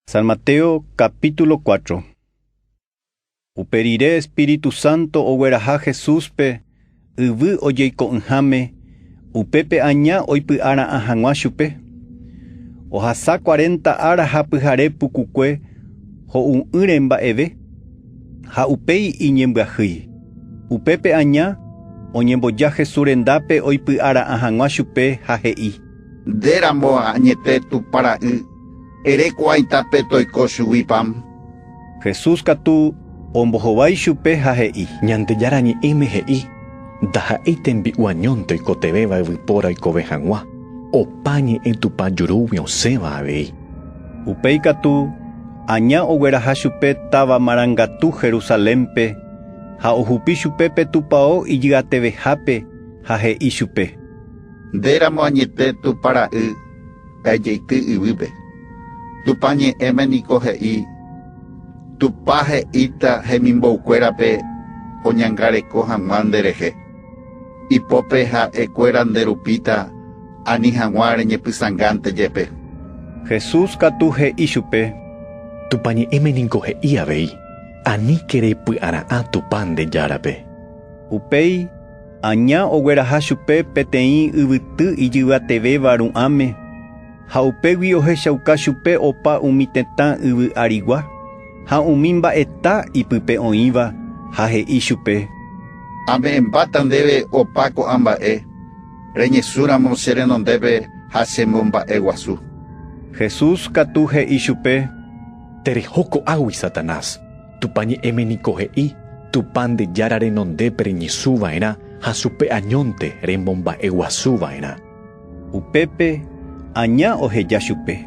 San Mateo capítulo 4. Uperire Espíritu Santo ogueraha Jesúspe, yvy ojeiko'ỹhame, upépe aña oipy'ára ahag̃ua chupe. Ohasa 40 ára ha pyhare pukukue ho'u'ỹre mba'eve, ha upéi iñembyahýi. Upépe aña oñemboja Jesús rendápe oipy'ára ahag̃ua chupe ha he'i: Ndéramo añete tupara'y, erekuaaitape toiko chugui-pam. Jesús katu ombohovái chupe ha he'i: Ñandejárañe'ẽme he'i, ndaha'éi tembi'u oikotevéva yvypóra oikove hag̃ua, opa ñe'ẽ tupa jurúgui osẽva avei. Upéi katu aña ogueraha chupe táva marangatu Jerusalémpe, ha ohupi chupépe tupão ijygatevehápe ha he'i chupe: Ndéramo añete tupara'y, ajeity yvýpe. Tupa ñe'ẽme niko he'i, tupa he'íta hemimbo'ukuérape oñangareko hag̃ua nderehe. Ipópe ha'ekuéra nderupíta ani hag̃ua reñepysãngánte jepe. Jesús katu he'i chupe: Tupañe'ẽme niko he'i avei, aníke reipy'ara'ã tupa Ndejárape. Upéi aña ogueraha chupe peteĩ yvyty ijyvatevéva ru'ãme, ha upégui ohechauka chupe opa umi tetã yvy arigua, ha umi mba'eta ipype oĩva, ha he'i chupe: Ame'ẽmbáta ndéve opa ko'ãmba'e, reñesúramo che renondépe ha chemomba'e guasu. Jesús katu he'i chupe: Terehoko'águi Satanás, tupañe'ẽme niko he'i, tupa Ndejára renondépe reñesũva'erã ha chupe añónte rembomba'e guasúva'erã. Upépe aña oheja chupe,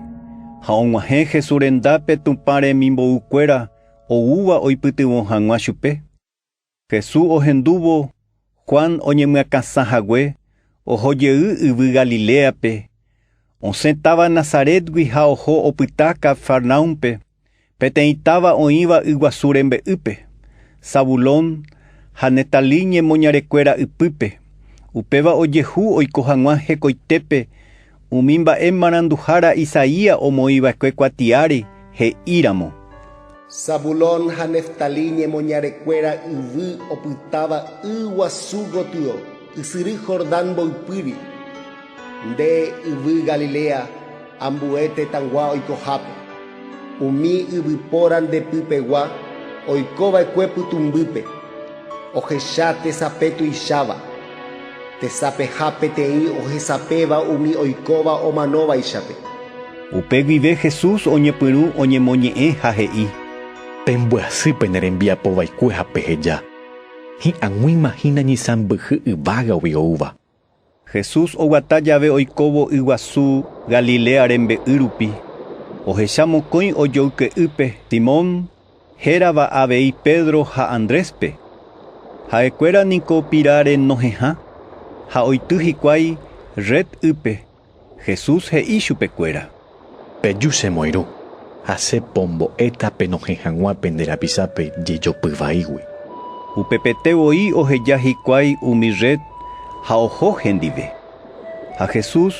ha og̃uahẽ Jesús rendápe tupã remimbo'ukuéra oúva oipytyvõ hag̃ua chupe. Jesús ohendúvo Juan oñemyakãsãhague, ohojey yvy Galileape. Osẽtáva Nazaretgui ha oho opyta Cafarnaumpe, peteĩ táva oĩva yguasu rembe'ýpe, Zabulón ha Netalí ñemoñarekuéra ypýpe. Upéva ojehu oiko hag̃ua hekoitépe, umi mba'e maranduhára Isaías omoĩva'ekue kuatiáre he'íramo: Zabulón ha Neftalí ñemoñarekuéra yvy opytáva y guasu gotyo, ysyry Jordán mboypýri, nde yvy Galilea, ambue tetãgua oikohápe. Umi yvypóra ndepypegua oikova'ekue pytumbýpe, ohecha tesape tuicháva. Tesapeha peteĩ ohesapéva umi oikóva omanovaichape. Upéguive Jesús oñepyrũ oñemoñe'ẽ ha he'i: Pembyasýpe ne rembiapovaikue ha peheja. Hi'ag̃uímahína ñisãmbyhy yvágagui oúva. Jesús oguata jave oikóvo yguasu Galilea rembe'y rupi, ohecha mokõi ojoyke'ýpe Simón, hérava avei Pedro ha Andréspe. Ha'ekuéra niko piráre nohehã, ha oity hikuái red ype. Jesús he'i chupekuéra: Peju che moirũ, ha chepombo'éta pe nohẽ hag̃uápe nde rapisápe jejopyvaígui. Upepetevoi oheja hikuái umi red ha oho hendive. Ha Jesús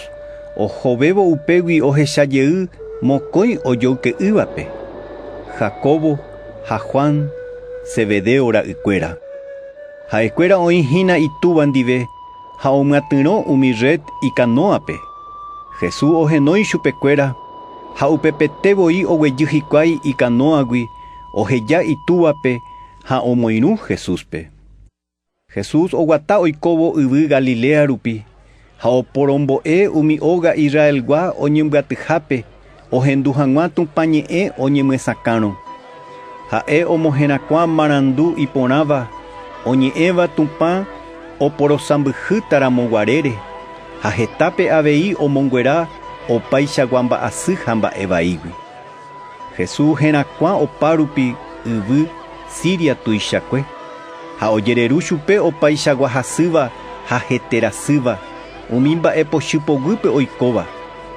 ohovévo upégui ohechajey mokõi ojoyke'ývape, Jacobo ha Juan, Zebedeo ra'ykuéra. Ha'ekuéra oĩhína itúva ndive, ha omyatyrõ umi red ikanoape. Jesús ohenói chupekuéra, ha upepetevoi oguejy hikuái ikanoagui, oheja itúvape ha omoirũ Jesúspe. Jesús oguata oikóvo yvy Galilea rupi, ha oporombo'e umi óga Israelgua oñembyatyhápe, ohendu hag̃ua tupã ñe'ẽ oñemyesãkárõ. Ha'e omohẽrakuã marandu iporãva, oñe'ẽva tupã oporosãmbyhýtaramo guarére, ha hetápe avei omonguera opaichagua mba'asy ha mba'e vaígui. Jesús herakuã opa rupi yvy Siria tuichakue, ha ojereru chupe opaichagua hasýva ha heterasýva, umi mba'e pochypoguýpe oikóva,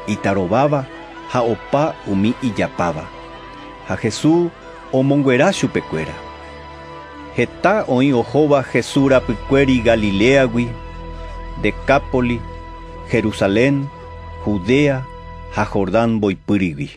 itarováva ha opa umi ijapáva. Ha Jesús omonguera chupekuéra. Heta oĩ ohóva Jesús rapykuéri Galileagui, Decápoli, Jerusalén, Judea ha Jordán mboypýrigui.